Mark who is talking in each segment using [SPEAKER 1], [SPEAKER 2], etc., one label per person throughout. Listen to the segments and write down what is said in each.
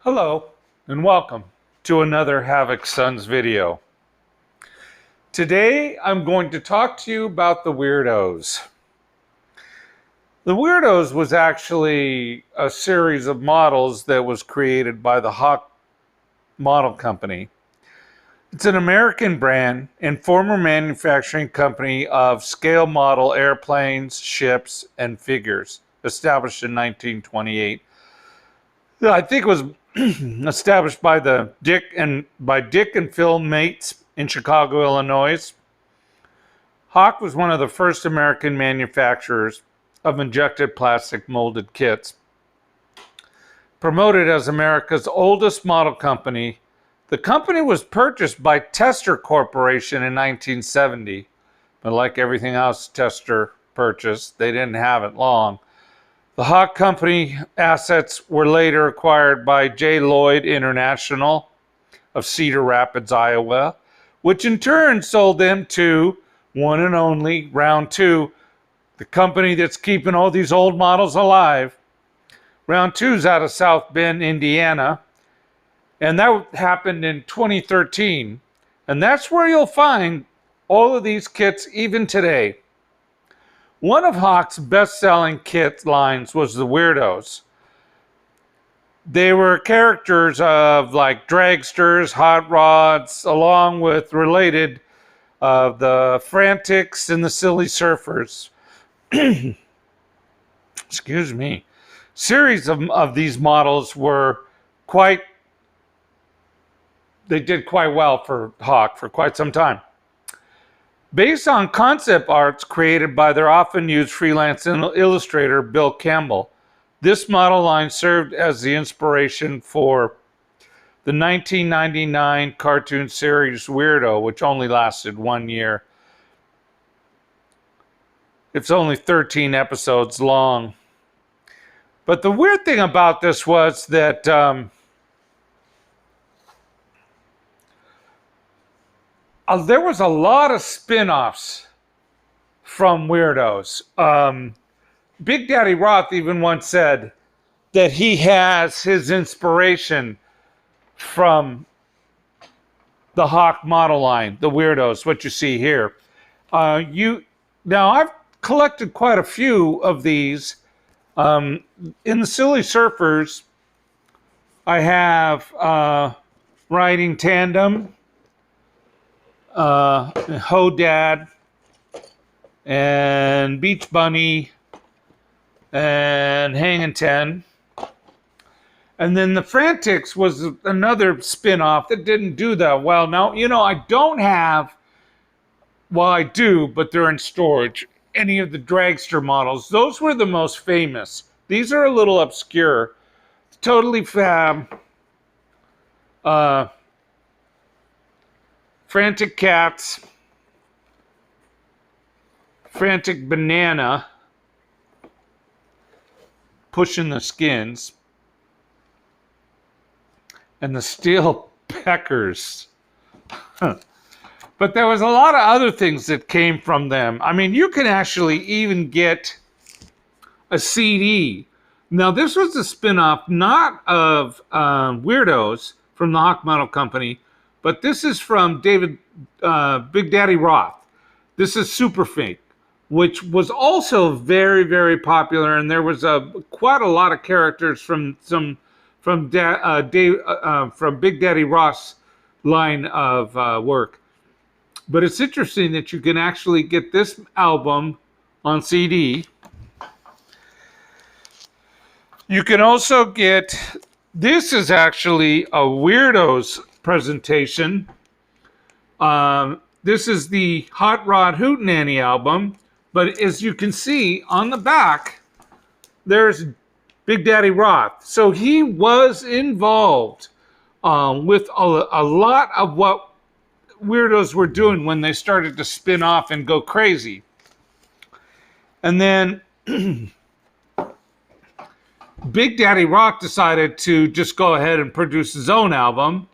[SPEAKER 1] Hello and welcome to another Havoc Sons video. Today I'm going to talk to you about the Weirdos. The Weirdos was actually a series of models that was created by the Hawk Model Company. It's an American brand and former manufacturing company of scale model airplanes, ships, and figures, established in 1928. I think it was established by Dick and Phil Mates in Chicago, Illinois. Hawk was one of the first American manufacturers of injected plastic molded kits. Promoted as America's oldest model company, the company was purchased by Tester Corporation in 1970. But like everything else Tester purchased, they didn't have it long. The Hawk Company assets were later acquired by J. Lloyd International of Cedar Rapids, Iowa, which in turn sold them to one and only Round 2, the company that's keeping all these old models alive. Round 2 is out of South Bend, Indiana, and that happened in 2013. And that's where you'll find all of these kits even today. One of Hawk's best-selling kit lines was the Weirdos. They were characters of like dragsters, hot rods, along with related the Frantics and the Silly Surfers. Excuse me. Series of these models were they did quite well for Hawk for quite some time. Based on concept arts created by their often used freelance illustrator Bill Campbell, this model line served as the inspiration for the 1999 cartoon series Weirdo, which only lasted 1 year. It's only 13 episodes long. But the weird thing about this was that there was a lot of spin-offs from Weirdos. Big Daddy Roth even once said that he has his inspiration from the Hawk model line, the Weirdos, what you see here. Now, I've collected quite a few of these. In the Silly Surfers, I have Riding Tandem, Ho-Dad, and Beach Bunny, and Hangin' 10. And then the Frantics was another spin-off that didn't do that well. Now, I don't have, well, I do, but they're in storage, any of the dragster models. Those were the most famous. These are a little obscure. Totally Fab, Frantic Cats, Frantic Banana, Pushing the Skins, and the Steel Peckers. But there was a lot of other things that came from them. I mean, you can actually even get a CD. Now, this was a spin-off not of Weirdos from the Hawk Model Company, but this is from Big Daddy Roth. This is Super Fink, which was also very, very popular, and there was quite a lot of characters from Big Daddy Roth's line of work. But it's interesting that you can actually get this album on CD. You can also get, this is actually a Weirdos presentation. This is the Hot Rod Hootenanny album. But as you can see on the back, there's Big Daddy Roth. So he was involved with a lot of what Weirdos were doing when they started to spin off and go crazy. And then Big Daddy Roth decided to just go ahead and produce his own album.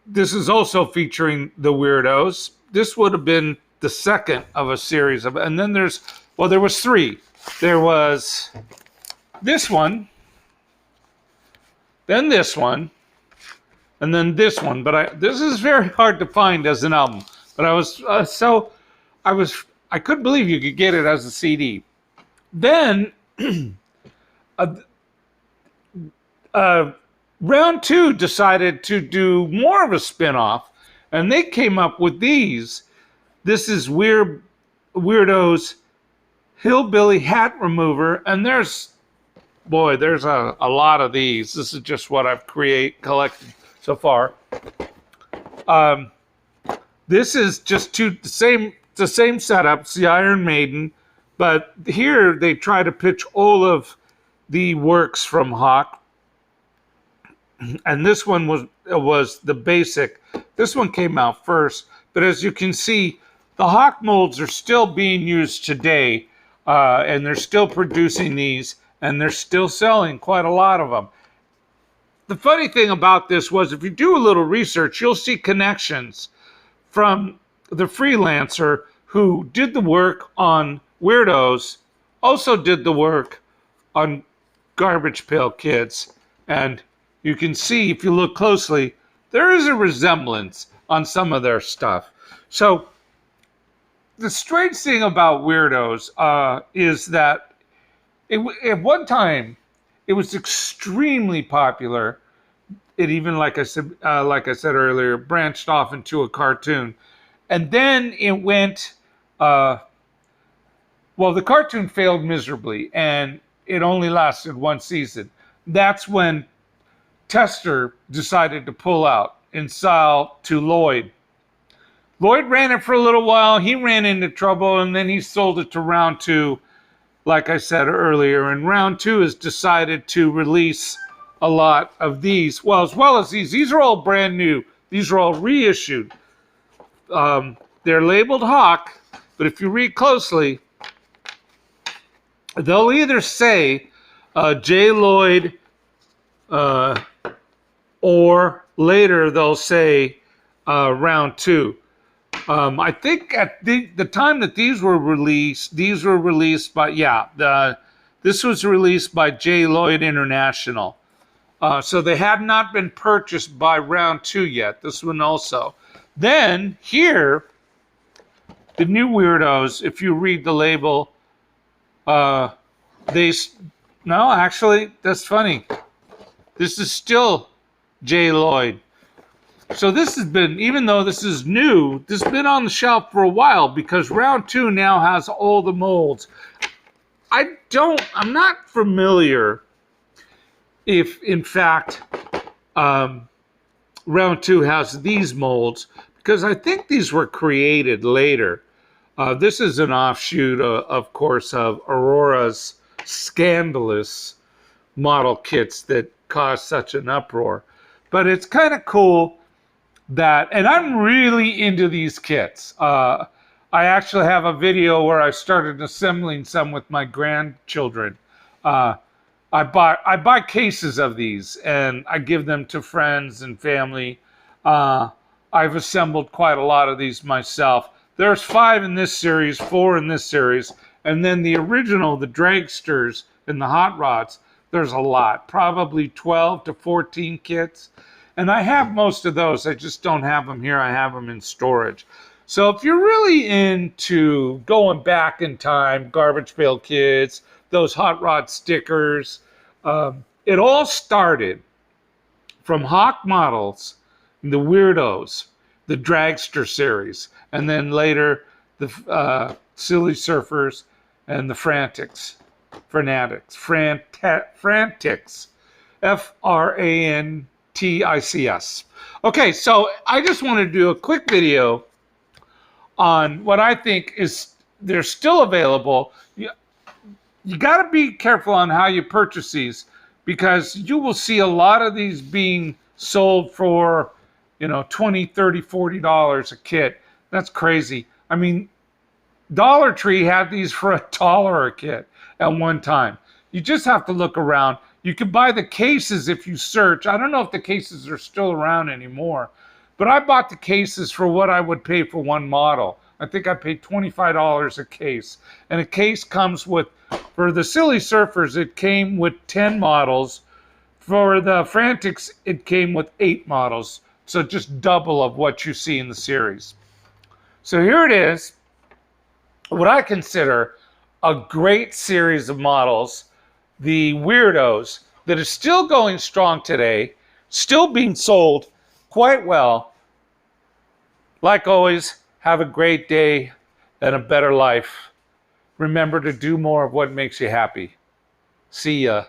[SPEAKER 1] This is also featuring the Weirdos. This would have been the second of a series of, and then there was three. There was this one, then this one, and then this one. But this is very hard to find as an album. But I couldn't believe you could get it as a CD. Then Round 2 decided to do more of a spin-off, and they came up with these. This is Weirdos Hillbilly Hat Remover, and there's a lot of these. This is just what I've collected so far. This is just the same setup. It's the Iron Maiden, but here they try to pitch all of the works from Hawk. And this one was the basic. This one came out first, but as you can see, the Hawk molds are still being used today, and they're still producing these, and they're still selling quite a lot of them. The funny thing about this was, if you do a little research, you'll see connections from the freelancer who did the work on Weirdos, also did the work on Garbage Pail Kids, and you can see, if you look closely, there is a resemblance on some of their stuff. So the strange thing about Weirdos is that at one time it was extremely popular. It even, like I said earlier, branched off into a cartoon, and then it went. The cartoon failed miserably, and it only lasted one season. That's when Tester decided to pull out and sell to Lloyd. Lloyd ran it for a little while. He ran into trouble, and then he sold it to Round 2, like I said earlier. And Round 2 has decided to release a lot of these. Well, as well as these. These are all brand new. These are all reissued. They're labeled Hawk, but if you read closely, they'll either say J. Lloyd, or later they'll say Round 2. I think at the time that these were released by, this was released by J. Lloyd International. So they had not been purchased by Round 2 yet. This one also. Then here, the new Weirdos, if you read the label, actually, that's funny. This is still J. Lloyd. So this has been, even though this is new, this has been on the shelf for a while, because Round 2 now has all the molds. I'm not familiar if, in fact, Round 2 has these molds, because I think these were created later. This is an offshoot, of course, of Aurora's scandalous model kits that caused such an uproar. But it's kind of cool that, and I'm really into these kits. I actually have a video where I started assembling some with my grandchildren. I buy cases of these, and I give them to friends and family. I've assembled quite a lot of these myself. There's 5 in this series, 4 in this series, and then the original, the dragsters and the hot rods, there's a lot, probably 12 to 14 kits. And I have most of those. I just don't have them here. I have them in storage. So if you're really into going back in time, Garbage Pail Kids, those hot rod stickers, it all started from Hawk models, the Weirdos, the Dragster series, and then later the Silly Surfers and the Frantics. Frantics. Okay, so I just want to do a quick video on what I think is, they're still available. You got to be careful on how you purchase these, because you will see a lot of these being sold for, $20, $30, $40 a kit. That's crazy. I mean, Dollar Tree had these for $1 a kit at one time. You just have to look around. You can buy the cases if you search. I don't know if the cases are still around anymore, but I bought the cases for what I would pay for one model. I think I paid $25 a case. And a case comes with, for the Silly Surfers, it came with 10 models For the Frantics, it came with 8 models, so just double of what you see in the series. So here it is, what I consider a great series of models, the Weirdos, that is still going strong today, still being sold quite well. Like always, have a great day and a better life. Remember to do more of what makes you happy. See ya.